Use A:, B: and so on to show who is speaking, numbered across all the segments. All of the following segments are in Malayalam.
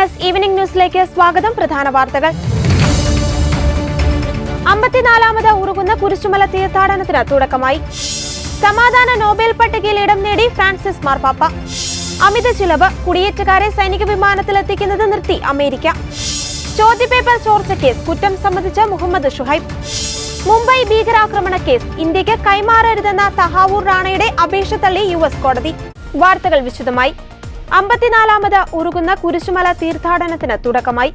A: പ്ലസ് ഈവനിംഗ് ന്യൂസിലേക്ക് സ്വാഗതം. പ്രധാന വാർത്തകൾ. 54ാമത് ഉറുകുന്ന കുരിശുമല തീർത്ഥാടനത്തിന് തുടക്കമായി. സമാധാന നോബൽ പട്ടികയിൽ ഇടം നേടി ഫ്രാൻസിസ് മാർപ്പാപ്പ. അമിത ചിലവ്, കുടിയേറ്റക്കാരെ സൈനിക വിമാനത്തിലെത്തിക്കുന്നത് നിർത്തി അമേരിക്ക. ചോദ്യപേപ്പർ ചോർച്ച കേസ് കുറ്റം സമ്മതിച്ച മുഹമ്മദ് ഷുഹൈബ്. മുംബൈ ഭീകരാക്രമണ കേസ് ഇന്ത്യക്ക് കൈമാറരുതെന്ന തഹാവൂർ റാണയുടെ അപേക്ഷ തള്ളി US കോടതി. വാർത്തകൾ വിശദമായി. 54ാമത് ഉറുകുന്ന കുരിശുമല തീർത്ഥാടനത്തിന് തുടക്കമായി.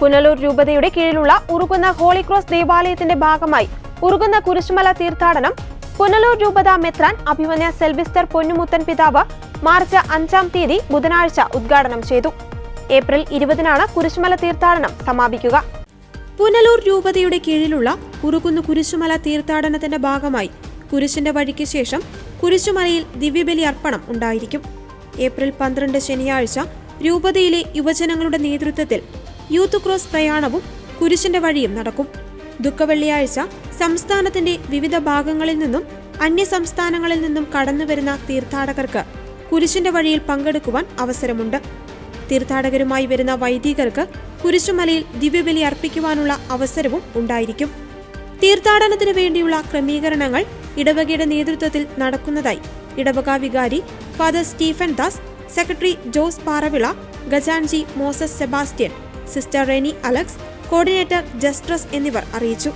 A: പുനലൂർ രൂപതയുടെ കീഴിലുള്ള ഉറുകുന്ന ഹോളി ക്രോസ് ദേവാലയത്തിന്റെ ഭാഗമായി ഉറുകുന്ന കുരിശുമല തീർത്ഥാടനം പുനലൂർ രൂപത മെത്രാൻ അഭിമന്യ സെൽവിസ്റ്റർ പൊന്നുമുത്തൻ പിതാവ് മാർച്ച് 5-ാം തീയതി ബുധനാഴ്ച ഉദ്ഘാടനം ചെയ്തു. ഏപ്രിൽ 20-നാണ് കുരിശുമല തീർത്ഥാടനം സമാപിക്കുക. പുനലൂർ രൂപതയുടെ കീഴിലുള്ള ഉറുകുന്ന കുരിശുമല തീർത്ഥാടനത്തിന്റെ ഭാഗമായി കുരിശിന്റെ വഴിക്ക് ശേഷം കുരിശുമലയിൽ ദിവ്യബലി അർപ്പണം ഉണ്ടായിരിക്കും. ഏപ്രിൽ 12 ശനിയാഴ്ച രൂപതയിലെ യുവജനങ്ങളുടെ നേതൃത്വത്തിൽ യൂത്ത് ക്രോസ് പ്രയാണവും കുരിശിന്റെ വഴിയും നടക്കും. ദുഃഖവെള്ളിയാഴ്ച സംസ്ഥാനത്തിന്റെ വിവിധ ഭാഗങ്ങളിൽ നിന്നും അന്യ സംസ്ഥാനങ്ങളിൽ നിന്നും കടന്നുവരുന്ന തീർത്ഥാടകർക്ക് കുരിശിന്റെ വഴിയിൽ പങ്കെടുക്കുവാൻ അവസരമുണ്ട്. തീർത്ഥാടകരുമായി വരുന്ന വൈദികർക്ക് കുരിശുമലയിൽ ദിവ്യബലി അർപ്പിക്കുവാനുള്ള അവസരവും ഉണ്ടായിരിക്കും. തീർത്ഥാടനത്തിനു വേണ്ടിയുള്ള ക്രമീകരണങ്ങൾ ഇടവകയുടെ നേതൃത്വത്തിൽ നടക്കുന്നതായി ഇടവക വികാരി father Stephen Das, secretary Jose Paravila, ഖജാൻജി Moses Sebastian, sister Reni Alex, coordinator ജസ്ട്രസ് എന്നിവർ അറിയിച്ചു.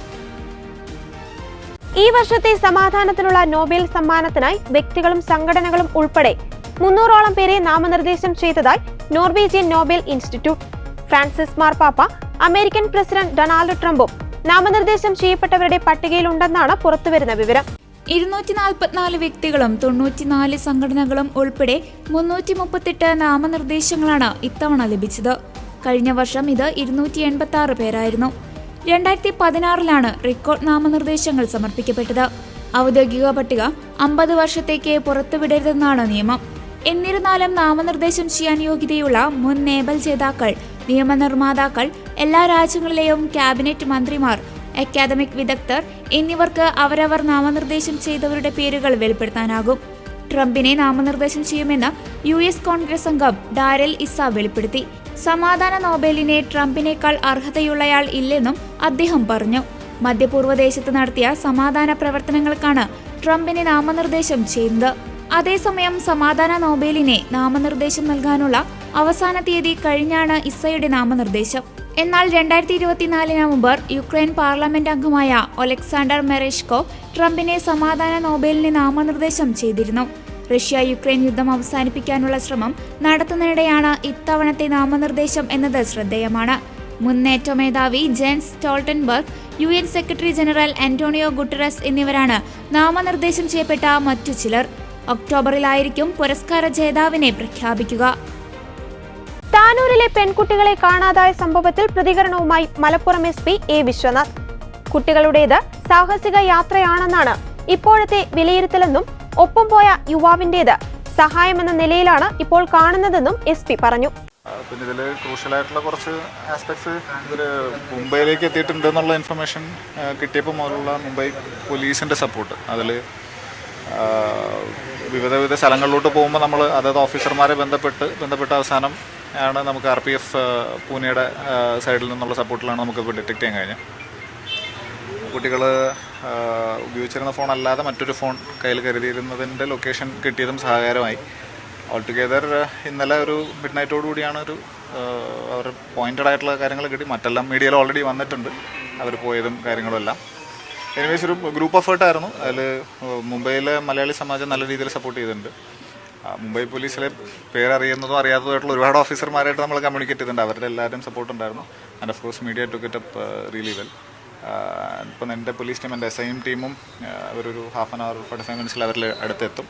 A: ഈ വർഷത്തെ സമാധാനത്തിനുള്ള നോബൽ സമ്മാനത്തിനായി വ്യക്തികളും സംഘടനകളും ഉൾപ്പെടെ 300ഓളം പേരെ നാമനിർദ്ദേശം ചെയ്തതായി നോർവീജിയൻ നോബൽ ഇൻസ്റ്റിറ്റ്യൂട്ട്. ഫ്രാൻസിസ് മാർപ്പാപ്പ, അമേരിക്കൻ പ്രസിഡന്റ് ഡൊണാൾഡ് ട്രംപും നാമനിർദ്ദേശം ചെയ്യപ്പെട്ടവരുടെ പട്ടികയിലുണ്ടെന്നാണ് പുറത്തുവരുന്ന വിവരം.
B: 244 വ്യക്തികളും 94 സംഘടനകളും ഉൾപ്പെടെ 338 നാമനിർദ്ദേശങ്ങളാണ് ഇത്തവണ ലഭിച്ചത്. കഴിഞ്ഞ വർഷം ഇത് 286 പേരായിരുന്നു. 2016-ലാണ് റെക്കോർഡ് നാമനിർദ്ദേശങ്ങൾ സമർപ്പിക്കപ്പെട്ടത്. ഔദ്യോഗിക പട്ടിക 50 വർഷത്തേക്ക് പുറത്തുവിടരുതെന്നാണ് നിയമം. എന്നിരുന്നാലും നാമനിർദ്ദേശം ചെയ്യാൻ യോഗ്യതയുള്ള മുൻ നേബൽ ജേതാക്കൾ, നിയമനിർമ്മാതാക്കൾ, എല്ലാ രാജ്യങ്ങളിലെയും ക്യാബിനറ്റ് മന്ത്രിമാർ, അക്കാദമിക് വിദഗ്ധർ എന്നിവർക്ക് അവരവർ നാമനിർദ്ദേശം ചെയ്തവരുടെ പേരുകൾ വെളിപ്പെടുത്താനാകും. ട്രംപിനെ നാമനിർദ്ദേശം ചെയ്യുമെന്ന് US കോൺഗ്രസ് അംഗം ഡാരെൽ ഇസ വെളിപ്പെടുത്തി. സമാധാന നോബലിനെ ട്രംപിനേക്കാൾ അർഹതയുള്ളയാൾ ഇല്ലെന്നും അദ്ദേഹം പറഞ്ഞു. മധ്യപൂർവ്വ ദേശത്ത് നടത്തിയ സമാധാന പ്രവർത്തനങ്ങൾക്കാണ് ട്രംപിനെ നാമനിർദ്ദേശം ചെയ്യുന്നത്. അതേസമയം സമാധാന നോബലിനെ നാമനിർദ്ദേശം നൽകാനുള്ള അവസാന തീയതി കഴിഞ്ഞാണ് ഇസയുടെ നാമനിർദ്ദേശം. എന്നാൽ 2024 നവംബർ യുക്രൈൻ പാർലമെന്റ് അംഗമായ ഒലെക്സാണ്ടർ മെറേഷ്കോ ട്രംപിനെ സമാധാന നോബലിന് നാമനിർദ്ദേശം ചെയ്തിരുന്നു. റഷ്യ യുക്രൈൻ യുദ്ധം അവസാനിപ്പിക്കാനുള്ള ശ്രമം നടത്തുന്നതിനിടെയാണ് ഇത്തവണത്തെ നാമനിർദ്ദേശം എന്നത് ശ്രദ്ധേയമാണ്. മുൻ നേറ്റോ മേധാവി Jens Stoltenberg, UN secretary general Antonio Guterres എന്നിവരാണ് നാമനിർദ്ദേശം ചെയ്യപ്പെട്ട മറ്റു ചിലർ. ഒക്ടോബറിലായിരിക്കും പുരസ്കാര ജേതാവിനെ പ്രഖ്യാപിക്കുക.
A: താനൂരിലെ പെൺകുട്ടികളെ കാണാതായ സംഭവത്തിൽ പ്രതികരണവുമായി മലപ്പുറം SP A വിശ്വനാഥ്. കുട്ടികളുടേത് സാഹസിക യാത്രയാണെന്നാണ് ഇപ്പോഴത്തെ വിലയിരുത്തലെന്നും ഒപ്പം പോയ യുവാവിന്റേത് സഹായമെന്ന നിലയിലാണ് ഇപ്പോൾ കാണുന്നതെന്നും SP പറഞ്ഞു.
C: പിന്നെ ഇതിൽ ക്രൂഷ്യലായിട്ടുള്ള കുറച്ച് ആസ്പെക്ട്സ് ഇവർ മുംബൈയിലേക്ക് എത്തിയിട്ടുണ്ട് എന്നുള്ള ഇൻഫർമേഷൻ കിട്ടിയപ്പോൾ മുതലുള്ള മുംബൈ പോലീസിൻ്റെ സപ്പോർട്ട്, അതിൽ വിവിധ സ്ഥലങ്ങളിലോട്ട് പോകുമ്പോൾ നമ്മൾ അതായത് ഓഫീസർമാരെ ബന്ധപ്പെട്ട് അവസാനം ആണ് നമുക്ക് RPF പൂനെയുടെ സൈഡിൽ നിന്നുള്ള സപ്പോർട്ടിലാണ് നമുക്കിപ്പോൾ ഡിറ്റക്ട് ചെയ്യാൻ കഴിഞ്ഞത്. കുട്ടികൾ ഉപയോഗിച്ചിരുന്ന ഫോൺ അല്ലാതെ മറ്റൊരു ഫോൺ കയ്യിൽ കരുതിയിരുന്നതിൻ്റെ ലൊക്കേഷൻ കിട്ടിയതും സഹായകരമായി. ഓൾ ടുഗെദർ ഇന്നലെ ഒരു മിഡ് നൈറ്റോടു കൂടിയാണ് അവർ പോയിന്റഡ് ആയിട്ടുള്ള കാര്യങ്ങൾ കിട്ടി. മറ്റെല്ലാം മീഡിയയിൽ ഓൾറെഡി വന്നിട്ടുണ്ട്, അവർ പോയതും കാര്യങ്ങളും എല്ലാം. എനിവേസ് ഒരു ഗ്രൂപ്പ് എഫേർട്ടായിരുന്നു. അതിൽ മുംബൈയിലെ മലയാളി സമാജം നല്ല രീതിയിൽ സപ്പോർട്ട് ചെയ്തിട്ടുണ്ട്. മുംബൈ പോലീസിലെ പേരറിയുന്നതും അറിയാത്തതുമായിട്ടുള്ള ഒരുപാട് ഓഫീസർമാരായിട്ട് നമ്മൾ കമ്മ്യൂണിക്കേറ്റ് ചെയ്തിട്ടുണ്ട്. അവരുടെ എല്ലാവരും സപ്പോർട്ട് ഉണ്ടായിരുന്നു. And of course media took it up really well. ഇപ്പം എൻ്റെ പോലീസ് ടീം, എൻ്റെ SIM ടീമും അവരൊരു 1/2 hour 45 minutes അവരിൽ അടുത്തെത്തും.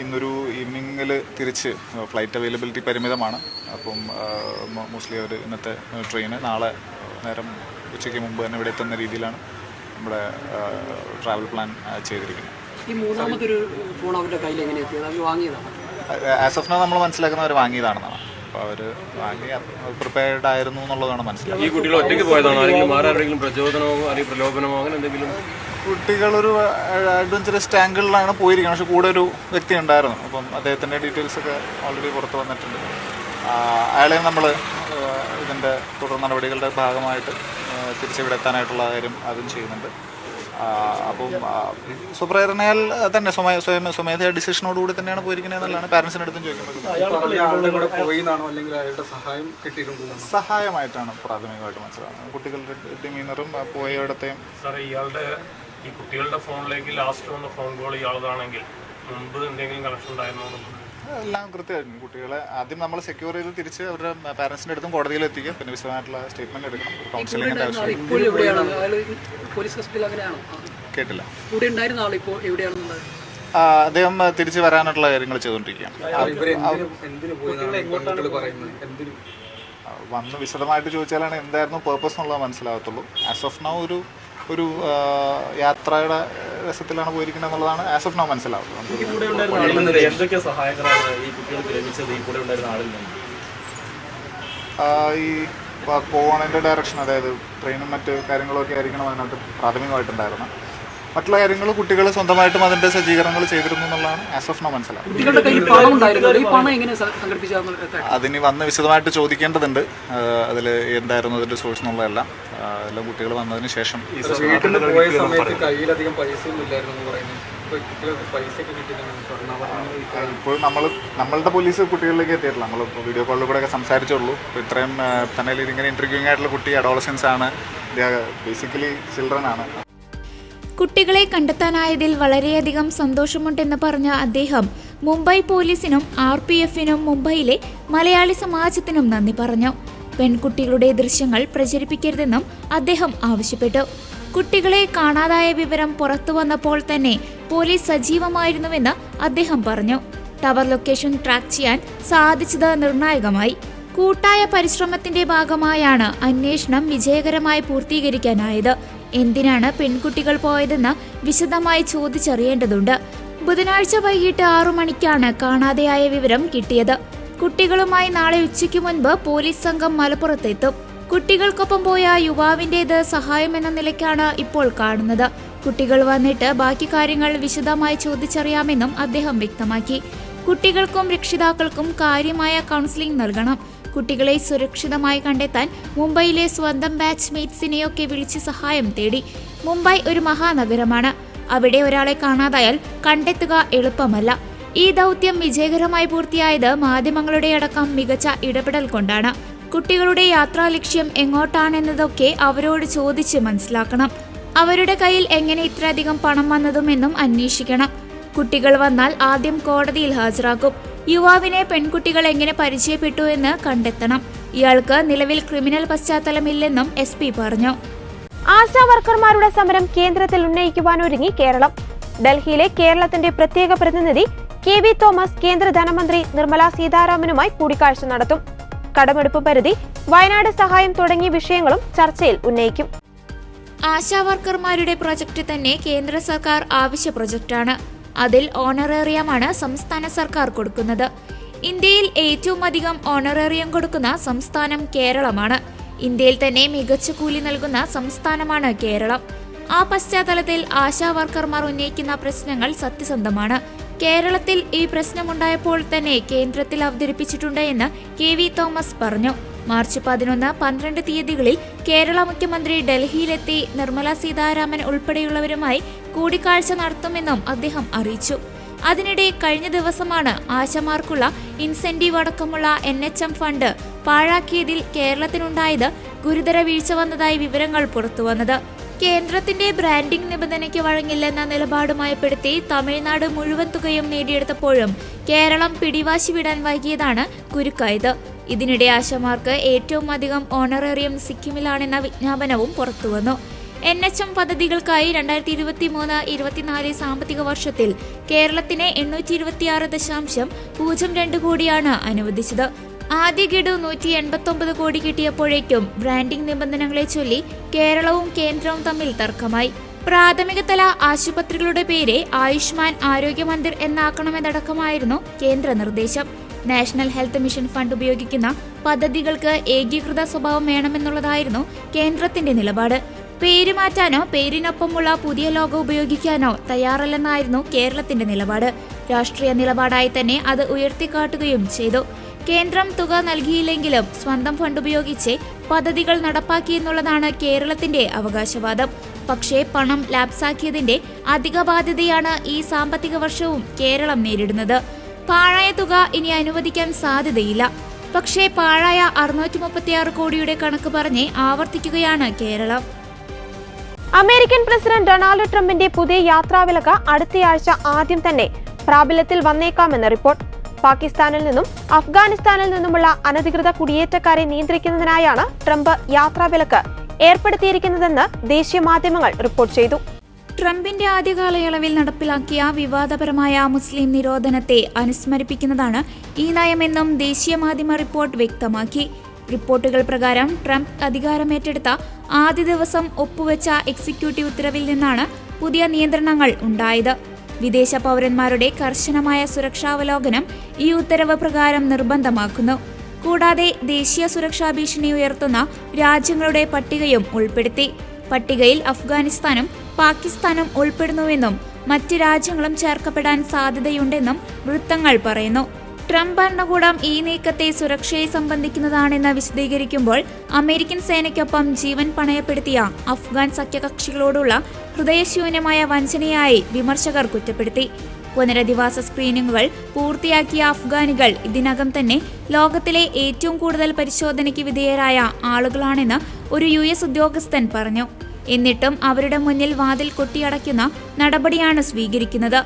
C: ഇന്നൊരു ഈവനിങ്ങിൽ തിരിച്ച് ഫ്ലൈറ്റ് അവൈലബിലിറ്റി പരിമിതമാണ്. അപ്പം മോസ്റ്റ്ലി അവർ ഇന്നത്തെ ട്രെയിന് നാളെ നേരം ഉച്ചയ്ക്ക് മുമ്പ് തന്നെ ഇവിടെ എത്തുന്ന രീതിയിലാണ് നമ്മുടെ ട്രാവൽ പ്ലാൻ ചെയ്തിരിക്കുന്നത്.
D: ഈ മൂന്നാമതൊരു ഫോൺ അവരുടെ കയ്യിൽ എങ്ങനെ എത്തിയത്? അവർ വാങ്ങിയതാണ്?
C: ആസ് ഓഫ് നൗ നമ്മൾ മനസ്സിലാക്കുന്ന അവർ വാങ്ങിയതാണെന്നാണ്. അപ്പോൾ അവർ വാങ്ങി പ്രിപ്പയർഡ് ആയിരുന്നു എന്നുള്ളതാണ് മനസ്സിലാക്കുന്നത്.
E: ഈ കുട്ടികൾ ഒറ്റയ്ക്ക് പോയതാണോ, അല്ലെങ്കിൽ ആരെങ്കിലും പ്രചോദനമോ അല്ലെങ്കിൽ പ്രലോഭനമോ അങ്ങനെ എന്തെങ്കിലും?
C: കുട്ടികളൊരു അഡ്വഞ്ചറസ് ആംഗിളിലാണ് പോയിരിക്കുന്നത്. പക്ഷേ കൂടെ ഒരു വ്യക്തി ഉണ്ടായിരുന്നു. അപ്പം അദ്ദേഹത്തിൻ്റെ ഡീറ്റെയിൽസൊക്കെ ഓൾറെഡി പുറത്ത് വന്നിട്ടുണ്ട്. അയാളെയും നമ്മൾ ഇതിൻ്റെ തുടർ നടപടികളുടെ ഭാഗമായിട്ട് തിരിച്ചിവിടെ എത്താനായിട്ടുള്ള കാര്യം അതും ചെയ്യുന്നുണ്ട്. അപ്പം സ്വപ്രേരണയാൽ തന്നെ സ്വമേധയാ ഡിസിഷനോടുകൂടി തന്നെയാണ് പോയിരിക്കുന്നത് എന്നുള്ളതാണ് പാരൻസിൻ്റെ അടുത്തും ചോദിക്കുന്നത്. സഹായമായിട്ടാണ് പ്രാഥമികമായിട്ട് മനസ്സിലാവുന്നത്. കുട്ടികളുടെ ഡിമീനറും പോയയിടത്തെയും.
F: ഈ കുട്ടികളുടെ ഫോണിലേക്ക് ലാസ്റ്റ് വന്ന ഫോൺ കോൾ ഇയാളതാണെങ്കിൽ മുമ്പ് എന്തെങ്കിലും കണക്ഷൻ ഉണ്ടായിരുന്നോ?
C: എല്ലാം കൃത്യമായിരുന്നു. കുട്ടികളെ ആദ്യം നമ്മൾ സെക്യൂർ ചെയ്ത് തിരിച്ച് അവരുടെ പാരൻസിൻ്റെ അടുത്തും കോടതിയിൽ എത്തിക്കുക, പിന്നെ വിശദമായിട്ടുള്ള സ്റ്റേറ്റ്മെന്റ് എടുക്കണം. കൗൺസിലിംഗിന്റെ ആവശ്യം. കേട്ടില്ല. അദ്ദേഹം തിരിച്ച് വരാനുള്ള കാര്യങ്ങൾ ചെയ്തുകൊണ്ടിരിക്കുകയാണ്. വന്ന് വിശദമായിട്ട് ചോദിച്ചാലാണ് എന്തായിരുന്നു പേർപ്പസ് എന്നുള്ളത് മനസ്സിലാകത്തുള്ളൂ. ആസ് ഓഫ് നൗ ഒരു യാത്രയുടെ രസത്തിലാണ് പോയിരിക്കുന്നത് എന്നുള്ളതാണ് ആസ് ഓഫ് നൗ മനസ്സിലാവുന്നത്. ഈ പോകണതിൻ്റെ ഡയറക്ഷൻ, അതായത് ട്രെയിനും മറ്റ് കാര്യങ്ങളൊക്കെ ആയിരിക്കണം അതിനകത്ത് പ്രാഥമികമായിട്ടുണ്ടായിരുന്നത്. മറ്റുള്ള കാര്യങ്ങൾ കുട്ടികൾ സ്വന്തമായിട്ടും അതിൻ്റെ സജ്ജീകരണങ്ങൾ ചെയ്തിരുന്നു എന്നുള്ളതാണ് ആസ് ഓഫ് നൗ മനസ്സിലാവുന്നത്. അതിന് വന്ന് വിശദമായിട്ട് ചോദിക്കേണ്ടതുണ്ട്. അതിൽ എന്തായിരുന്നു അതിൻ്റെ സോഴ്സ് എന്നുള്ളതെല്ലാം എല്ലാം കുട്ടികൾ വന്നതിന് ശേഷം. ഇപ്പോൾ നമ്മളുടെ പോലീസ് കുട്ടികളിലേക്ക് എത്തിയിട്ടില്ല. നമ്മൾ വീഡിയോ കോളിൽ കൂടെ ഒക്കെ സംസാരിച്ചുള്ളൂ. ഇപ്പോൾ ഇത്രയും തന്നെ ഇങ്ങനെ ഇൻ്റർവ്യൂയിങ് ആയിട്ടുള്ള കുട്ടി അഡോളസൻസ് ആണ്, ബേസിക്കലി ചിൽഡ്രൻ ആണ്.
B: കുട്ടികളെ കണ്ടെത്താനായതിൽ വളരെയധികം സന്തോഷമുണ്ടെന്ന് പറഞ്ഞ അദ്ദേഹം മുംബൈ പോലീസിനും RPFനും മുംബൈയിലെ മലയാളി സമാജത്തിനും നന്ദി പറഞ്ഞു. പെൺകുട്ടികളുടെ ദൃശ്യങ്ങൾ പ്രചരിപ്പിക്കരുതെന്നും അദ്ദേഹം ആവശ്യപ്പെട്ടു. കുട്ടികളെ കാണാതായ വിവരം പുറത്തു വന്നപ്പോൾ തന്നെ പോലീസ് സജീവമായിരുന്നുവെന്ന് അദ്ദേഹം പറഞ്ഞു. ടവർ ലൊക്കേഷൻ ട്രാക്ക് ചെയ്യാൻ സാധിച്ചത് നിർണായകമായി. കൂട്ടായ പരിശ്രമത്തിന്റെ ഭാഗമായാണ് അന്വേഷണം വിജയകരമായി പൂർത്തീകരിക്കാനായത്. എന്തിനാണ് പെൺകുട്ടികൾ പോയതെന്ന് വിശദമായി ചോദിച്ചറിയേണ്ടതുണ്ട്. ബുധനാഴ്ച വൈകിട്ട് 6 മണിക്കാണ് കാണാതെയായ വിവരം കിട്ടിയത്. കുട്ടികളുമായി നാളെ ഉച്ചയ്ക്ക് മുൻപ് പോലീസ് സംഘം മലപ്പുറത്തെത്തും. കുട്ടികൾക്കൊപ്പം പോയ യുവാവിന്റേത് സഹായമെന്ന നിലയ്ക്കാണ് ഇപ്പോൾ കാണുന്നത്. കുട്ടികൾ വന്നിട്ട് ബാക്കി കാര്യങ്ങൾ വിശദമായി ചോദിച്ചറിയാമെന്നും അദ്ദേഹം വ്യക്തമാക്കി. കുട്ടികൾക്കും രക്ഷിതാക്കൾക്കും കാര്യമായ കൗൺസിലിംഗ് നൽകണം. കുട്ടികളെ സുരക്ഷിതമായി കണ്ടെത്താൻ മുംബൈയിലെ സ്വന്തം ബാച്ച്മേറ്റ്സിനെയൊക്കെ വിളിച്ച് സഹായം തേടി. മുംബൈ ഒരു മഹാനഗരമാണ്. അവിടെ ഒരാളെ കാണാതായാൽ കണ്ടെത്തുക എളുപ്പമല്ല. ഈ ദൗത്യം വിജയകരമായി പൂർത്തിയായത് മാധ്യമങ്ങളുടെ അടക്കം മികച്ച ഇടപെടൽ കൊണ്ടാണ്. കുട്ടികളുടെ യാത്രാ ലക്ഷ്യം എങ്ങോട്ടാണെന്നതൊക്കെ അവരോട് ചോദിച്ച് മനസ്സിലാക്കണം. അവരുടെ കയ്യിൽ എങ്ങനെ ഇത്രയധികം പണം വന്നതുമെന്നും അന്വേഷിക്കണം. കുട്ടികൾ വന്നാൽ ആദ്യം കോടതിയിൽ ഹാജരാക്കും. യുവാവിനെ പെൺകുട്ടികൾ എങ്ങനെ പരിചയപ്പെട്ടു എന്ന് കണ്ടെത്തണം. ഇയാൾക്ക് നിലവിൽ ക്രിമിനൽ പശ്ചാത്തലമില്ലെന്നും SP പറഞ്ഞു.
A: ആശാ വർക്കർമാരുടെ സമരം കേന്ദ്രത്തിൽ ഉന്നയിക്കുവാനൊരുങ്ങി കേരളം. ഡൽഹിയിലെ കേരളത്തിന്റെ പ്രത്യേക പ്രതിനിധി KV തോമസ് കേന്ദ്ര ധനമന്ത്രി നിർമ്മല സീതാരാമനുമായി കൂടിക്കാഴ്ച നടത്തും. കടമെടുപ്പ് പരിധി, വയനാട് സഹായം തുടങ്ങിയ വിഷയങ്ങളും ചർച്ചയിൽ ഉന്നയിക്കും.
B: ആശാ വർക്കർമാരുടെ പ്രൊജക്ട് തന്നെ കേന്ദ്ര സർക്കാർ ആവശ്യ പ്രൊജക്ടാണ്. അതിൽ ഓണറേറിയമാണ് സംസ്ഥാന സർക്കാർ കൊടുക്കുന്നത്. ഇന്ത്യയിൽ ഏറ്റവും അധികം ഓണറേറിയം കൊടുക്കുന്ന സംസ്ഥാനം കേരളമാണ്. ഇന്ത്യയിൽ തന്നെ മികച്ച കൂലി നൽകുന്ന സംസ്ഥാനമാണ് കേരളം. ആ പശ്ചാത്തലത്തിൽ ആശാ വർക്കർമാർ ഉന്നയിക്കുന്ന പ്രശ്നങ്ങൾ സത്യസന്ധമാണ്. കേരളത്തിൽ ഈ പ്രശ്നമുണ്ടായപ്പോൾ തന്നെ കേന്ദ്രത്തിൽ അവതരിപ്പിച്ചിട്ടുണ്ട് എന്ന് KV തോമസ് പറഞ്ഞു. മാർച്ച് 11, 12 തീയതികളിൽ കേരള മുഖ്യമന്ത്രി ഡൽഹിയിലെത്തി നിർമ്മല സീതാരാമൻ ഉൾപ്പെടെയുള്ളവരുമായി കൂടിക്കാഴ്ച നടത്തുമെന്നും അദ്ദേഹം അറിയിച്ചു. അതിനിടെ കഴിഞ്ഞ ദിവസമാണ് ആശമാർക്കുള്ള ഇൻസെന്റീവ് അടക്കമുള്ള NHM ഫണ്ട് പാഴാക്കിയതിൽ കേരളത്തിനുണ്ടായത് ഗുരുതര വീഴ്ച വന്നതായി വിവരങ്ങൾ പുറത്തുവന്നത്. കേന്ദ്രത്തിന്റെ ബ്രാൻഡിംഗ് നിബന്ധനയ്ക്ക് വഴങ്ങില്ലെന്ന നിലപാടുമായപ്പെടുത്തി തമിഴ്നാട് മുഴുവൻ തുകയും നേടിയെടുത്തപ്പോഴും കേരളം പിടിവാശി വിടാൻ വൈകിയതാണ് കുരുക്കായത്. ഇതിനിടെ ആശമാർക്ക് ഏറ്റവും അധികം ഓണറേറിയം സിക്കിമിലാണെന്ന വിജ്ഞാപനവും പുറത്തുവന്നു. NHM പദ്ധതികൾക്കായി 2023-24 സാമ്പത്തിക വർഷത്തിൽ കേരളത്തിന് 826.02 കോടിയാണ് അനുവദിച്ചത്. ആദ്യ ഗഡു 189 കോടി കിട്ടിയപ്പോഴേക്കും ബ്രാൻഡിംഗ് നിബന്ധനകളെ ചൊല്ലി കേരളവും കേന്ദ്രവും തമ്മിൽ തർക്കമായി. പ്രാഥമിക തല ആശുപത്രികളുടെ പേര് ആയുഷ്മാൻ ആരോഗ്യ മന്ദിർ എന്നാക്കണമെന്നടക്കമായിരുന്നു കേന്ദ്ര നിർദ്ദേശം. നാഷണൽ ഹെൽത്ത് മിഷൻ ഫണ്ട് ഉപയോഗിക്കുന്ന പദ്ധതികൾക്ക് ഏകീകൃത സ്വഭാവം വേണമെന്നുള്ളതായിരുന്നു കേന്ദ്രത്തിന്റെ നിലപാട്. പേര് മാറ്റാനോ പേരിനൊപ്പമുള്ള പുതിയ ലോഗോ ഉപയോഗിക്കാനോ തയ്യാറല്ലെന്നായിരുന്നു കേരളത്തിന്റെ നിലപാട്. രാഷ്ട്രീയ നിലപാടായി തന്നെ അത് ഉയർത്തിക്കാട്ടുകയും ചെയ്തു. കേന്ദ്രം തുക നൽകിയില്ലെങ്കിലും സ്വന്തം ഫണ്ട് ഉപയോഗിച്ച് പദ്ധതികൾ നടപ്പാക്കിയെന്നുള്ളതാണ് കേരളത്തിന്റെ അവകാശവാദം. പക്ഷേ പണം ലാപ്സാക്കിയതിന്റെ അധിക ബാധ്യതയാണ് ഈ സാമ്പത്തിക വർഷവും കേരളം നേരിടുന്നത്. പാഴായ തുക ഇനി അനുവദിക്കാൻ സാധ്യതയില്ല. പക്ഷേ പാഴായ 636 കോടിയുടെ കണക്ക് പറഞ്ഞ് ആവർത്തിക്കുകയാണ് കേരളം.
A: അമേരിക്കൻ പ്രസിഡന്റ് ഡൊണാൾഡ് ട്രംപിന്റെ പുതിയ യാത്രാവിലക്ക് അടുത്തയാഴ്ച ആദ്യം തന്നെ പ്രാബല്യത്തിൽ വന്നേക്കാമെന്ന് റിപ്പോർട്ട്. പാകിസ്ഥാനിൽ നിന്നും അഫ്ഗാനിസ്ഥാനിൽ നിന്നുമുള്ള അനധികൃത കുടിയേറ്റക്കാരെ നിയന്ത്രിക്കുന്നതിനായാണ് ട്രംപ് യാത്രാവിലക്ക് ഏർപ്പെടുത്തിയിരിക്കുന്നതെന്ന് ദേശീയ മാധ്യമങ്ങൾ റിപ്പോർട്ട് ചെയ്തു.
B: ട്രംപിന്റെ ആദ്യ കാലയളവിൽ നടപ്പിലാക്കിയ വിവാദപരമായ മുസ്ലിം നിരോധനത്തെ അനുസ്മരിപ്പിക്കുന്നതാണ് ഈ നയമെന്നും ദേശീയ മാധ്യമ റിപ്പോർട്ട് വ്യക്തമാക്കി. റിപ്പോർട്ടുകൾ പ്രകാരം ട്രംപ് അധികാരമേറ്റെടുത്ത ആദ്യ ദിവസം ഒപ്പുവെച്ച എക്സിക്യൂട്ടീവ് ഉത്തരവിൽ നിന്നാണ് പുതിയ നിയന്ത്രണങ്ങൾ ഉണ്ടായത്. വിദേശ പൗരന്മാരുടെ കർശനമായ സുരക്ഷാവലോകനം ഈ ഉത്തരവ് പ്രകാരം നിർബന്ധമാക്കുന്നു. കൂടാതെ ദേശീയ സുരക്ഷാ ഭീഷണി ഉയർത്തുന്ന രാജ്യങ്ങളുടെ പട്ടികയും ഉൾപ്പെടുത്തി. പട്ടികയിൽ അഫ്ഗാനിസ്ഥാനും പാകിസ്ഥാനും ഉൾപ്പെടുന്നുവെന്നും മറ്റ് രാജ്യങ്ങളും ചേർക്കപ്പെടാൻ സാധ്യതയുണ്ടെന്നും വൃത്തങ്ങൾ പറയുന്നു. ട്രംപ് ഭരണകൂടം ഈ നീക്കത്തെ സുരക്ഷയെ സംബന്ധിക്കുന്നതാണെന്ന് വിശദീകരിക്കുമ്പോൾ അമേരിക്കൻ സേനയ്ക്കൊപ്പം ജീവൻ പണയപ്പെടുത്തിയ അഫ്ഗാൻ സഖ്യകക്ഷികളോടുള്ള ഹൃദയശൂന്യമായ വഞ്ചനയായി വിമർശകർ കുറ്റപ്പെടുത്തി. പുനരധിവാസ സ്ക്രീനിംഗുകൾ പൂർത്തിയാക്കിയ അഫ്ഗാനികൾ ഇതിനകം തന്നെ ലോകത്തിലെ ഏറ്റവും കൂടുതൽ പരിശോധനയ്ക്ക് വിധേയരായ ആളുകളാണെന്ന് ഒരു US ഉദ്യോഗസ്ഥൻ പറഞ്ഞു. എന്നിട്ടും അവരുടെ മുന്നിൽ വാതിൽ കൊട്ടിയടയ്ക്കുന്ന നടപടിയാണ് സ്വീകരിക്കുന്നത്.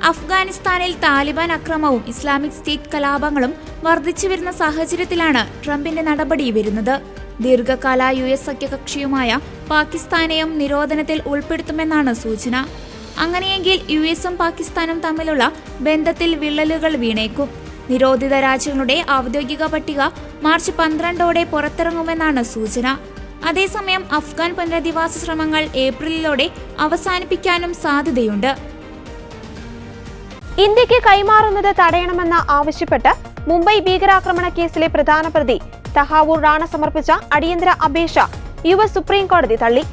B: അഫ്ഗാനിസ്ഥാനിൽ താലിബാൻ അക്രമവും ഇസ്ലാമിക് സ്റ്റേറ്റ് കലാപങ്ങളും വർദ്ധിച്ചുവരുന്ന സാഹചര്യത്തിലാണ് ട്രംപിന്റെ നടപടി വരുന്നത്. ദീർഘകാല US സഖ്യകക്ഷിയുമായ പാകിസ്ഥാനെയും നിരോധനത്തിൽ ഉൾപ്പെടുത്തുമെന്നാണ് സൂചന. അങ്ങനെയെങ്കിൽ US-ഉം പാകിസ്ഥാനും തമ്മിലുള്ള ബന്ധത്തിൽ വിള്ളലുകൾ വീണേക്കും. നിരോധിത രാജ്യങ്ങളുടെ ഔദ്യോഗിക പട്ടിക മാർച്ച് 12ഓടെ പുറത്തിറങ്ങുമെന്നാണ് സൂചന. അതേസമയം അഫ്ഗാൻ പുനരധിവാസ ശ്രമങ്ങൾ ഏപ്രിലോടെ അവസാനിപ്പിക്കാനും സാധ്യതയുണ്ട്.
A: ഇന്ത്യക്ക് കൈമാറുന്നത് തടയണമെന്ന് ആവശ്യപ്പെട്ട് മുംബൈ ഭീകരാക്രമണ കേസിലെ പ്രധാന പ്രതി തഹാവൂർ റാണ സമർപ്പിച്ച അടിയന്തര അപേക്ഷ US സുപ്രീം കോടതി തള്ളി.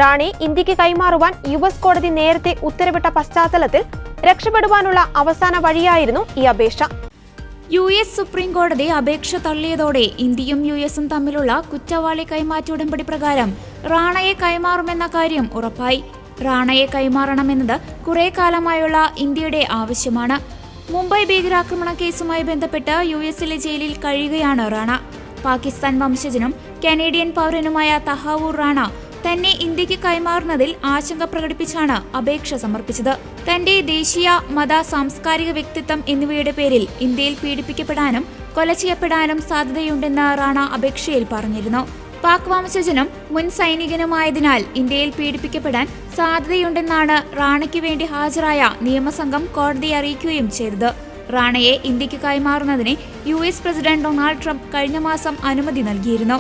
A: റാണെ ഇന്ത്യക്ക് കൈമാറുവാൻ US കോടതി നേരത്തെ ഉത്തരവിട്ട പശ്ചാത്തലത്തിൽ രക്ഷപ്പെടുവാനുള്ള അവസാന വഴിയായിരുന്നു ഈ അപേക്ഷ.
B: US സുപ്രീം കോടതി അപേക്ഷ തള്ളിയതോടെ ഇന്ത്യയും US-ഉം തമ്മിലുള്ള കുറ്റവാളി കൈമാറ്റ ഉടമ്പടി പ്രകാരം റാണയെ കൈമാറുമെന്ന കാര്യം ഉറപ്പായി. റാണയെ കൈമാറണമെന്നത് കുറെ കാലമായുള്ള ഇന്ത്യയുടെ ആവശ്യമാണ്. മുംബൈ ഭീകരാക്രമണ കേസുമായി ബന്ധപ്പെട്ട് US-ലെ ജയിലിൽ കഴിയുകയാണ് റാണ. പാകിസ്ഥാൻ വംശജനും കനേഡിയൻ പൗരനുമായ തഹാവൂർ റാണ തന്നെ ഇന്ത്യക്ക് കൈമാറുന്നതിൽ ആശങ്ക പ്രകടിപ്പിച്ചാണ് അപേക്ഷ സമർപ്പിച്ചത്. തന്റെ ദേശീയ, മത, സാംസ്കാരിക വ്യക്തിത്വം എന്നിവയുടെ പേരിൽ ഇന്ത്യയിൽ പീഡിപ്പിക്കപ്പെടാനും കൊല ചെയ്യപ്പെടാനും സാധ്യതയുണ്ടെന്ന് റാണ അപേക്ഷയിൽ പറഞ്ഞിരുന്നു. പാക് വംശജനും മുൻ സൈനികനുമായതിനാൽ ഇന്ത്യയിൽ പീഡിപ്പിക്കപ്പെടാൻ സാധ്യതയുണ്ടെന്നാണ് റാണയ്ക്ക് വേണ്ടി ഹാജരായ നിയമസംഘം കോടതിയെ അറിയിക്കുകയും ചെയ്തത്. റാണയെ ഇന്ത്യക്ക് കൈമാറുന്നതിന് US പ്രസിഡന്റ് ഡൊണാൾഡ് ട്രംപ് കഴിഞ്ഞ മാസം അനുമതി നൽകിയിരുന്നു.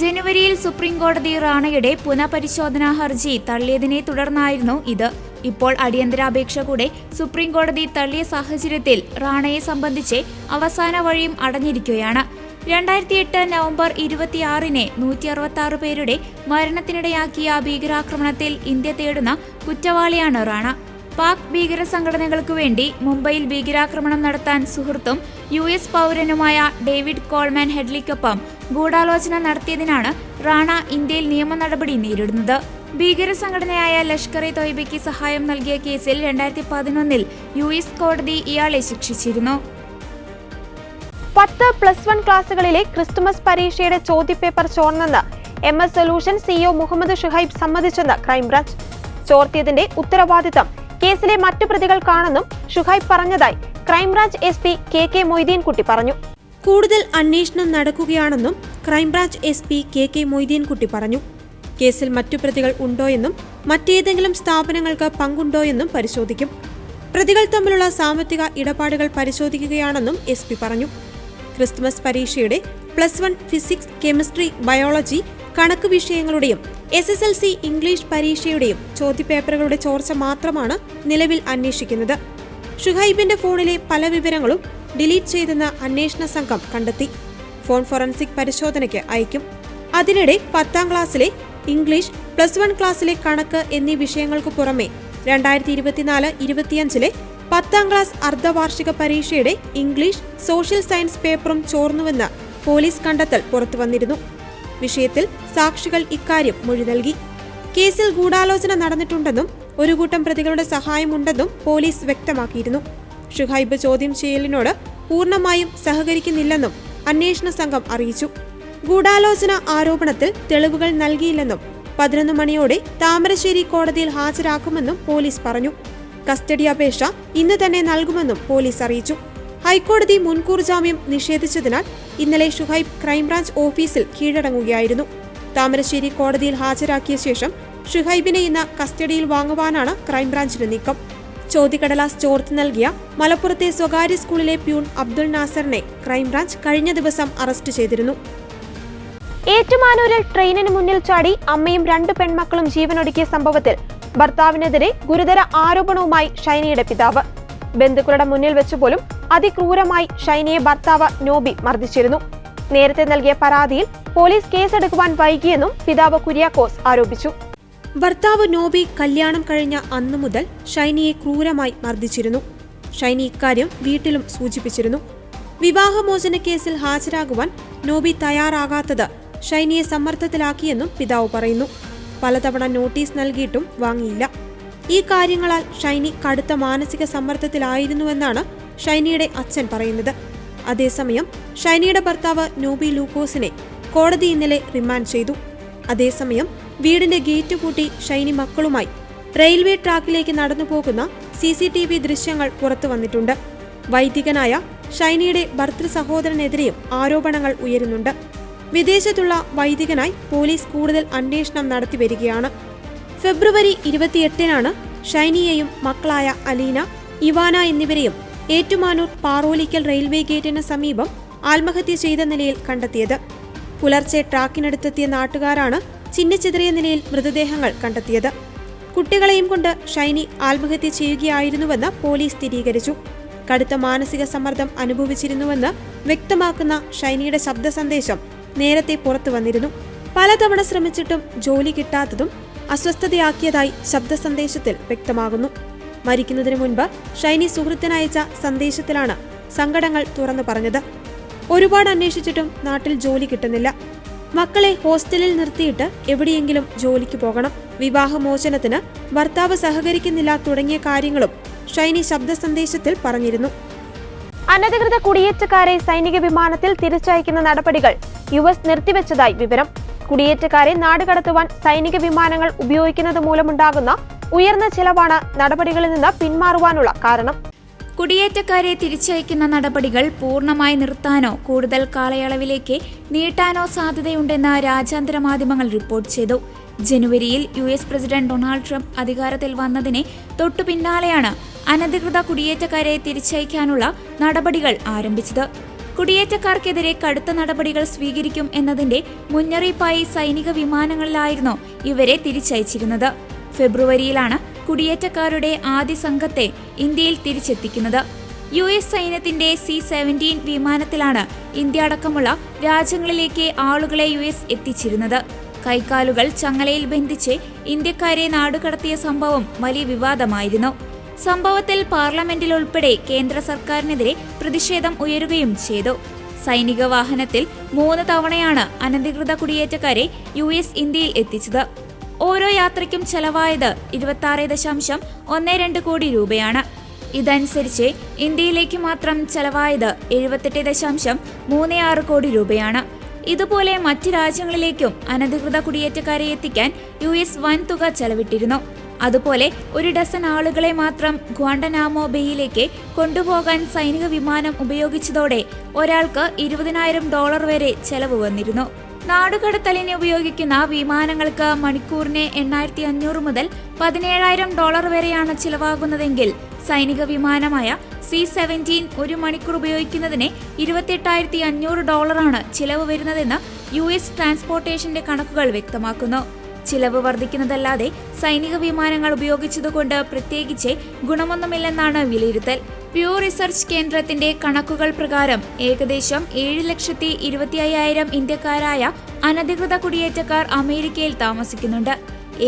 B: ജനുവരിയിൽ സുപ്രീം കോടതി റാണയുടെ പുനഃപരിശോധനാ ഹർജി തള്ളിയതിനെ തുടർന്നായിരുന്നു ഇത്. ഇപ്പോൾ അടിയന്തരാപേക്ഷ കൂടെ സുപ്രീം കോടതി തള്ളിയ സാഹചര്യത്തിൽ റാണയെ സംബന്ധിച്ച് അവസാന വഴിയും അടഞ്ഞിരിക്കുകയാണ്. 2008 നവംബർ 26-ന് 166 പേരുടെ മരണത്തിനിടയാക്കിയ ഭീകരാക്രമണത്തിൽ ഇന്ത്യ തേടുന്ന കുറ്റവാളിയാണ് റാണ. പാക് ഭീകര സംഘടനകൾക്കു വേണ്ടി മുംബൈയിൽ ഭീകരാക്രമണം നടത്താൻ സുഹൃത്തും US പൗരനുമായ ഡേവിഡ് കോൾമാൻ ഹെഡ്ലിക്കൊപ്പം ഗൂഢാലോചന നടത്തിയതിനാണ് റാണ ഇന്ത്യയിൽ നിയമ നടപടി നേരിടുന്നത്. ഭീകര സംഘടനയായ ലഷ്കർ-ഇ-തോയ്ബയ്ക്ക് സഹായം നൽകിയ കേസിൽ 2011-ൽ US കോടതി ഇയാളെ ശിക്ഷിച്ചിരുന്നു.
A: 10+1 ക്ലാസുകളിലെ ക്രിസ്തുമസ് പരീക്ഷയുടെ ചോദ്യപേപ്പർ ചോർന്നെന്ന് MS solution CEO Muhammad Shuhaib സമ്മതിച്ചെന്ന് ക്രൈംബ്രാഞ്ച്. ചോർത്തിയതിന്റെ ഉത്തരവാദിത്തം കേസിലെ മറ്റു പ്രതികൾക്കാണെന്നും ഷുഹൈബ് പറഞ്ഞതായി ക്രൈംബ്രാഞ്ച് SP KK മൊയ്തീൻകുട്ടി പറഞ്ഞു.
G: കൂടുതൽ അന്വേഷണം നടക്കുകയാണെന്നും ക്രൈംബ്രാഞ്ച് SP KK മൊയ്തീൻകുട്ടി പറഞ്ഞു. കേസിൽ മറ്റു പ്രതികൾ ഉണ്ടോയെന്നും മറ്റേതെങ്കിലും സ്ഥാപനങ്ങൾക്ക് പങ്കുണ്ടോയെന്നും പരിശോധിക്കും. പ്രതികൾ തമ്മിലുള്ള സാമ്പത്തിക ഇടപാടുകൾ പരിശോധിക്കുകയാണെന്നും SP പറഞ്ഞു. ക്രിസ്തുമസ് പരീക്ഷയുടെ +1 ഫിസിക്സ്, കെമിസ്ട്രി, ബയോളജി, കണക്ക് വിഷയങ്ങളുടെയും SSLC ഇംഗ്ലീഷ് പരീക്ഷയുടെയും ചോദ്യപേപ്പറുകളുടെ ചോർച്ച മാത്രമാണ് നിലവിൽ അന്വേഷിക്കുന്നത്. ഷുഹൈബിന്റെ ഫോണിലെ പല വിവരങ്ങളും ഡിലീറ്റ് ചെയ്തെന്ന് അന്വേഷണ സംഘം കണ്ടെത്തി. ഫോൺ ഫോറൻസിക് പരിശോധനയ്ക്ക് അയക്കും. അതിനിടെ 10ാം ക്ലാസ്സിലെ ഇംഗ്ലീഷ്, +1 ക്ലാസ്സിലെ കണക്ക് എന്നീ വിഷയങ്ങൾക്ക് പുറമെ 2024-25-ലെ 10ാം ക്ലാസ് അർദ്ധവാർഷിക പരീക്ഷയുടെ ഇംഗ്ലീഷ്, സോഷ്യൽ സയൻസ് പേപ്പറും ചോർന്നുവെന്ന് പോലീസ് കണ്ടെത്തൽ പുറത്തുവന്നിരുന്നു. വിഷയത്തിൽ സാക്ഷികൾ ഇക്കാര്യം മൊഴി നൽകി. കേസിൽ ഗൂഢാലോചന നടന്നിട്ടുണ്ടെന്നും ഒരു കൂട്ടം പ്രതികളുടെ സഹായമുണ്ടെന്നും പോലീസ് വ്യക്തമാക്കിയിരുന്നു. ഷുഹൈബ് ചോദ്യം ചെയ്യലിനോട് പൂർണ്ണമായും സഹകരിക്കുന്നില്ലെന്നും അന്വേഷണ സംഘം അറിയിച്ചു. ഗൂഢാലോചന ആരോപണത്തിൽ തെളിവുകൾ നൽകിയില്ലെന്നും 11 മണിയോടെ താമരശ്ശേരി കോടതിയിൽ ഹാജരാക്കുമെന്നും പോലീസ് പറഞ്ഞു. കസ്റ്റഡി അപേക്ഷ ഇന്ന് തന്നെ നൽകുമെന്നും പോലീസ് അറിയിച്ചു. ഹൈക്കോടതി മുൻകൂർ ജാമ്യം നിഷേധിച്ചതിനാൽ ഇന്നലെ ഷുഹൈബ് ക്രൈംബ്രാഞ്ച് ഓഫീസിൽ കീഴടങ്ങുകയായിരുന്നു. താമരശ്ശേരി കോടതിയിൽ ഹാജരാക്കിയ ശേഷം ഷുഹൈബിനെ ഇന്ന് കസ്റ്റഡിയിൽ വാങ്ങുവാനാണ് ക്രൈംബ്രാഞ്ചിന്റെ നീക്കം. ചോദ്യക്കടലാസ് ചോർത്തി നൽകിയ മലപ്പുറത്തെ സ്വകാര്യ സ്കൂളിലെ പ്യൂൺ അബ്ദുൾ നാസറിനെ ക്രൈംബ്രാഞ്ച് കഴിഞ്ഞ ദിവസം അറസ്റ്റ് ചെയ്തിരുന്നു.
A: ഏറ്റുമാനൂരിൽ ട്രെയിനിന് മുന്നിൽ ചാടി അമ്മയും 2 പെൺമക്കളും ജീവനൊടുക്കിയ സംഭവത്തിൽ ഭർത്താവിനെതിരെ ഗുരുതര ആരോപണവുമായി ഷൈനിയുടെ പിതാവ്. ബന്ധുക്കളുടെ മുന്നിൽ വെച്ചുപോലും അതിക്രൂരമായി ഷൈനിയെ ഭർത്താവ് നോബി മർദ്ദിച്ചിരുന്നു. നേരത്തെ നൽകിയ പരാതിയിൽ പോലീസ് കേസെടുക്കുവാൻ വൈകിയെന്നും പിതാവ് കുര്യാക്കോസ് ആരോപിച്ചു.
G: ഭർത്താവ് നോബി കല്യാണം കഴിഞ്ഞ അന്നു മുതൽ ഷൈനിയെ ക്രൂരമായി മർദ്ദിച്ചിരുന്നു. ഷൈനി ഇക്കാര്യം വീട്ടിലും സൂചിപ്പിച്ചിരുന്നു. വിവാഹമോചന കേസിൽ ഹാജരാകുവാൻ നോബി തയ്യാറാകാത്തത് ഷൈനിയെ സമ്മർദ്ദത്തിലാക്കിയെന്നും പിതാവ് പറയുന്നു. പലതവണ നോട്ടീസ് നൽകിയിട്ടും വാങ്ങിയില്ല. ഈ കാര്യങ്ങളാൽ ഷൈനി കടുത്ത മാനസിക സമ്മർദ്ദത്തിലായിരുന്നുവെന്നാണ് ഷൈനിയുടെ അച്ഛൻ പറയുന്നത്. അതേസമയം ഷൈനിയുടെ ഭർത്താവ് നോബി ലൂക്കോസിനെ കോടതി ഇന്നലെ റിമാൻഡ് ചെയ്തു. അതേസമയം വീടിന്റെ ഗേറ്റ് പൂട്ടി ഷൈനി മക്കളുമായി റെയിൽവേ ട്രാക്കിലേക്ക് നടന്നു പോകുന്ന CCTV ദൃശ്യങ്ങൾ പുറത്തു വന്നിട്ടുണ്ട്. വൈദികനായ ഷൈനിയുടെ ഭർതൃ സഹോദരനെതിരെയും ആരോപണങ്ങൾ ഉയരുന്നുണ്ട്. വിദേശത്തുള്ള വൈദികനായി പോലീസ് കൂടുതൽ അന്വേഷണം നടത്തിവരികയാണ്. ഫെബ്രുവരി 28-നാണ് ഷൈനിയെയും മക്കളായ അലീന, ഇവാന എന്നിവരെയും ഏറ്റുമാനൂർ പാറോലിക്കൽ റെയിൽവേ ഗേറ്റിന് സമീപം ആത്മഹത്യ ചെയ്ത നിലയിൽ കണ്ടെത്തിയത്. പുലർച്ചെ ട്രാക്കിനടുത്തെത്തിയ നാട്ടുകാരാണ് ചിന്നിച്ചിതറിയ നിലയിൽ മൃതദേഹങ്ങൾ കണ്ടെത്തിയത്. കുട്ടികളെയും കൊണ്ട് ഷൈനി ആത്മഹത്യ ചെയ്യുകയായിരുന്നുവെന്ന് പോലീസ് സ്ഥിരീകരിച്ചു. കടുത്ത മാനസിക സമ്മർദ്ദം അനുഭവിച്ചിരുന്നുവെന്ന് വ്യക്തമാക്കുന്ന ഷൈനിയുടെ ശബ്ദ സന്ദേശം നേരത്തെ പുറത്തു വന്നിരുന്നു. പലതവണ ശ്രമിച്ചിട്ടും ജോലി കിട്ടാത്തതും അസ്വസ്ഥതയാക്കിയതായി ശബ്ദ സന്ദേശത്തിൽ വ്യക്തമാകുന്നു. മരിക്കുന്നതിനു മുൻപ് ഷൈനി സുഹൃത്തിനയച്ച സന്ദേശത്തിലാണ് സങ്കടങ്ങൾ തുറന്നു പറഞ്ഞത്. ഒരുപാട് അന്വേഷിച്ചിട്ടും നാട്ടിൽ ജോലി കിട്ടുന്നില്ല. മക്കളെ ഹോസ്റ്റലിൽ നിർത്തിയിട്ട് എവിടെയെങ്കിലും ജോലിക്ക് പോകണം. വിവാഹമോചനത്തിന് ഭർത്താവ് സഹകരിക്കുന്നില്ല തുടങ്ങിയ കാര്യങ്ങളും ഷൈനി ശബ്ദ സന്ദേശത്തിൽ പറഞ്ഞിരുന്നു.
A: അനധികൃത കുടിയേറ്റക്കാരെ സൈനിക വിമാനത്തിൽ തിരിച്ചയക്കുന്ന നടപടികൾ US നിർത്തിവെച്ചതായി വിവരം. കുടിയേറ്റക്കാരെ നാടുകടത്തുവാൻ സൈനിക വിമാനങ്ങൾ ഉപയോഗിക്കുന്നത് മൂലമുണ്ടാകുന്ന ഉയർന്ന ചെലവാണ് നടപടികളിൽ നിന്ന് പിന്മാറുവാനുള്ള കാരണം.
B: കുടിയേറ്റക്കാരെ തിരിച്ചയക്കുന്ന നടപടികൾ പൂർണ്ണമായി നിർത്താനോ കൂടുതൽ കാലയളവിലേക്ക് നീട്ടാനോ സാധ്യതയുണ്ടെന്ന് രാജ്യാന്തര മാധ്യമങ്ങൾ റിപ്പോർട്ട് ചെയ്തു. ജനുവരിയിൽ US പ്രസിഡന്റ് ഡൊണാൾഡ് ട്രംപ് അധികാരത്തിൽ വന്നതിനെ തൊട്ടു പിന്നാലെയാണ് അനധികൃത കുടിയേറ്റക്കാരെ തിരിച്ചയക്കാനുള്ള നടപടികൾ ആരംഭിച്ചത്. കുടിയേറ്റക്കാർക്കെതിരെ കടുത്ത നടപടികൾ സ്വീകരിക്കും എന്നതിന്റെ മുന്നറിയിപ്പായി സൈനിക വിമാനങ്ങളിലായിരുന്നു ഇവരെ തിരിച്ചയച്ചിരുന്നത്. ഫെബ്രുവരിയിലാണ് കുടിയേറ്റക്കാരുടെ ആദ്യ സംഘത്തെ ഇന്ത്യയിൽ തിരിച്ചെത്തിക്കുന്നത്. US സൈന്യത്തിന്റെ C-17 വിമാനത്തിലാണ് ഇന്ത്യ അടക്കമുള്ള രാജ്യങ്ങളിലേക്ക് ആളുകളെ US എത്തിച്ചിരുന്നത്. കൈക്കാലുകൾ ചങ്ങലയിൽ ബന്ധിച്ച് ഇന്ത്യക്കാരെ നാടുകടത്തിയ സംഭവം വലിയ വിവാദമായിരുന്നു. സംഭവത്തിൽ പാർലമെന്റിൽ ഉൾപ്പെടെ കേന്ദ്ര സർക്കാരിനെതിരെ പ്രതിഷേധം ഉയരുകയും ചെയ്തു. സൈനിക വാഹനത്തിൽ 3 തവണയാണ് അനധികൃത കുടിയേറ്റക്കാരെ US ഇന്ത്യയിൽ എത്തിച്ചത്. ഓരോ യാത്രയ്ക്കും ചെലവായത് 26.12 കോടി രൂപയാണ്. ഇതനുസരിച്ച് ഇന്ത്യയിലേക്ക് മാത്രം ചെലവായത് 78.36 കോടി രൂപയാണ്. ഇതുപോലെ മറ്റ് രാജ്യങ്ങളിലേക്കും അനധികൃത കുടിയേറ്റക്കാരെ എത്തിക്കാൻ US വൻതുക ചെലവിട്ടിരുന്നു. അതുപോലെ 1 ഡസൻ ആളുകളെ മാത്രം ഗ്വാണ്ടനാമോ ബേയിലേക്ക് കൊണ്ടുപോകാൻ സൈനിക വിമാനം ഉപയോഗിച്ചതോടെ ഒരാൾക്ക് $20,000 വരെ ചെലവ് വന്നിരുന്നു. നാടുകടത്തലിന് ഉപയോഗിക്കുന്ന വിമാനങ്ങൾക്ക് മണിക്കൂറിന് 8,500 മുതൽ $17,000 വരെയാണ് ചിലവാകുന്നതെങ്കിൽ സൈനിക വിമാനമായ C-17 1 മണിക്കൂർ ഉപയോഗിക്കുന്നതിന് $28,500 ചിലവ് വരുന്നതെന്ന് US ട്രാൻസ്പോർട്ടേഷന്റെ കണക്കുകൾ വ്യക്തമാക്കുന്നു. ചിലവ് വർദ്ധിക്കുന്നതല്ലാതെ സൈനിക വിമാനങ്ങൾ ഉപയോഗിച്ചതുകൊണ്ട് പ്രത്യേകിച്ച് ഗുണമൊന്നുമില്ലെന്നാണ് വിലയിരുത്തൽ. പ്യൂ റിസർച്ച് കേന്ദ്രത്തിന്റെ കണക്കുകൾ പ്രകാരം ഏകദേശം 7,25,000 ഇന്ത്യക്കാരായ അനധികൃത കുടിയേറ്റക്കാർ അമേരിക്കയിൽ താമസിക്കുന്നുണ്ട്.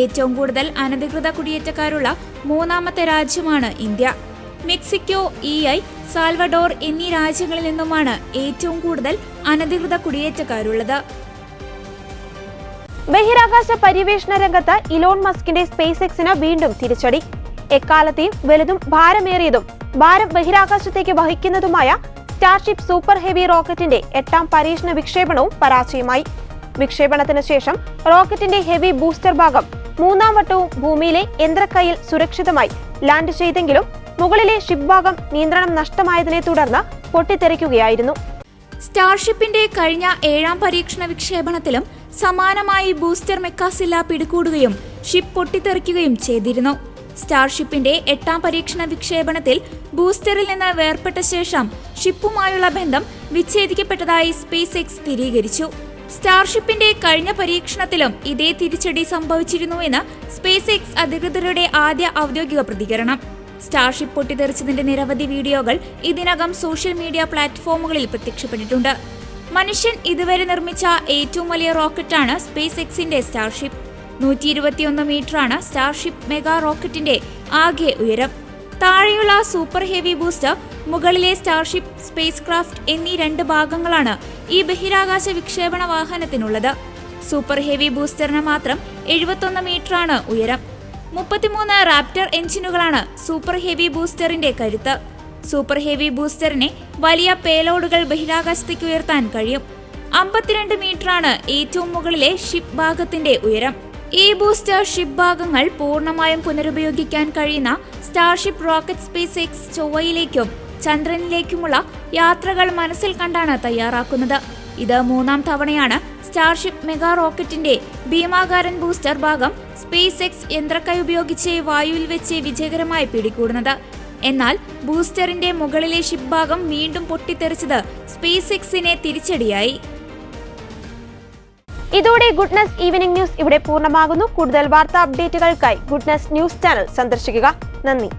B: ഏറ്റവും കൂടുതൽ അനധികൃത കുടിയേറ്റക്കാരുള്ള 3ാമത്തെ രാജ്യമാണ് ഇന്ത്യ. മെക്സിക്കോ, EI, സാൽവഡോർ എന്നീ രാജ്യങ്ങളിൽ നിന്നുമാണ് ഏറ്റവും കൂടുതൽ അനധികൃത കുടിയേറ്റക്കാരുള്ളത്.
A: ബഹിരാകാശ പര്യവേഷണ രംഗത്ത് ഇലോൺ മസ്കിന്റെ സ്പേസ് എക്സിന് വീണ്ടും തിരിച്ചടി. എക്കാലത്തെയും വലുതും ഭാരമേറിയതും ഭാരം ബഹിരാകാശത്തേക്ക് വഹിക്കുന്നതുമായ സ്റ്റാർഷിപ്പ് സൂപ്പർ ഹെവി റോക്കറ്റിന്റെ 8ാം പരീക്ഷണ വിക്ഷേപണവും പരാജയമായി. വിക്ഷേപണത്തിന് ശേഷം റോക്കറ്റിന്റെ ഹെവി ബൂസ്റ്റർ ഭാഗം 3ാം വട്ടവും ഭൂമിയിലെ യന്ത്രക്കൈയിൽ സുരക്ഷിതമായി ലാൻഡ് ചെയ്തെങ്കിലും മുകളിലെ ഷിപ്പ് ഭാഗം നിയന്ത്രണം നഷ്ടമായതിനെ തുടർന്ന് പൊട്ടിത്തെറിക്കുകയായിരുന്നു.
B: സ്റ്റാർഷിപ്പിന്റെ കഴിഞ്ഞ 7ാം പരീക്ഷണ വിക്ഷേപണത്തിലും സമാനമായി ബൂസ്റ്റർ മെക്കാസില്ല പിടികൂടുകയും ഷിപ്പ് പൊട്ടിത്തെറിക്കുകയും ചെയ്തിരുന്നു. സ്റ്റാർഷിപ്പിന്റെ 8ാം പരീക്ഷണ വിക്ഷേപണത്തിൽ ബൂസ്റ്ററിൽ നിന്ന് വേർപെട്ട ശേഷം ഷിപ്പുമായുള്ള ബന്ധം വിച്ഛേദിക്കപ്പെട്ടതായി സ്പേസ് എക്സ് സ്ഥിരീകരിച്ചു. സ്റ്റാർഷിപ്പിന്റെ കഴിഞ്ഞ പരീക്ഷണത്തിലും ഇതേ തിരിച്ചടി സംഭവിച്ചിരുന്നുവെന്ന് സ്പേസ് എക്സ് അധികൃതരുടെ ആദ്യ ഔദ്യോഗിക പ്രതികരണം. സ്റ്റാർഷിപ്പ് പൊട്ടിത്തെറിച്ചതിന്റെ നിരവധി വീഡിയോകൾ ഇതിനകം സോഷ്യൽ മീഡിയ പ്ലാറ്റ്ഫോമുകളിൽ പ്രത്യക്ഷപ്പെട്ടിട്ടുണ്ട്. മനുഷ്യൻ ഇതുവരെ നിർമ്മിച്ച ഏറ്റവും വലിയ റോക്കറ്റാണ് സ്പേസ് എക്സിന്റെ സ്റ്റാർഷിപ്പ്. 121 മീറ്ററാണ് സ്റ്റാർഷിപ്പ് മെഗാ റോക്കറ്റിന്റെ ആകെ ഉയരം. താഴെയുള്ള സൂപ്പർ ഹെവി ബൂസ്റ്റർ, മുകളിലെ സ്റ്റാർഷിപ്പ് സ്പേസ് ക്രാഫ്റ്റ് എന്നീ 2 ഭാഗങ്ങളാണ് ഈ ബഹിരാകാശ വിക്ഷേപണ വാഹനത്തിനുള്ളത്. സൂപ്പർ ഹെവി ബൂസ്റ്ററിന് മാത്രം 71 മീറ്ററാണ് ഉയരം. 33 റാപ്റ്റർ എഞ്ചിനുകളാണ് സൂപ്പർ ഹെവി ബൂസ്റ്ററിന്റെ കരുത്ത്. സൂപ്പർ ഹെവി ബൂസ്റ്ററിനെ വലിയ പേലോഡുകൾ ബഹിരാകാശത്തേക്ക് ഉയർത്താൻ കഴിയും. 52 മീറ്ററാണ് ഏറ്റവും മുകളിലെ ഷിപ്പ് ഭാഗത്തിന്റെ ഉയരം. ഈ ബൂസ്റ്റർ ഷിപ്പ് ഭാഗങ്ങൾ പൂർണ്ണമായും പുനരുപയോഗിക്കാൻ കഴിയുന്ന സ്റ്റാർഷിപ്പ് റോക്കറ്റ് സ്പേസ് എക്സ് ചൊവ്വയിലേക്കും ചന്ദ്രനിലേക്കുമുള്ള യാത്രകൾ മനസ്സിൽ കണ്ടാണ് തയ്യാറാക്കുന്നത്. ഇത് 3ാം തവണയാണ് സ്റ്റാർഷിപ്പ് മെഗാ റോക്കറ്റിന്റെ ഭീമാകാരൻ ബൂസ്റ്റർ ഭാഗം സ്പേസ് എക്സ് യന്ത്രക്കൈ ഉപയോഗിച്ച് വായുവിൽ വെച്ച് വിജയകരമായി പിടികൂടുന്നത്. എന്നാൽ ബൂസ്റ്ററിന്റെ മുകളിലെ ഷിപ്പ് ഭാഗം വീണ്ടും പൊട്ടിത്തെറിച്ചത് സ്പേസ് എക്സിനെ തിരിച്ചടിയായി.
A: ഇതോടെ ഗുഡ്നസ് ഈവനിംഗ് ന്യൂസ് ഇവിടെ പൂർണ്ണമാകുന്നു. കൂടുതൽ വാർത്താ അപ്ഡേറ്റുകൾക്കായി ഗുഡ്നസ് ന്യൂസ് ചാനൽ സന്ദർശിക്കുക. നന്ദി.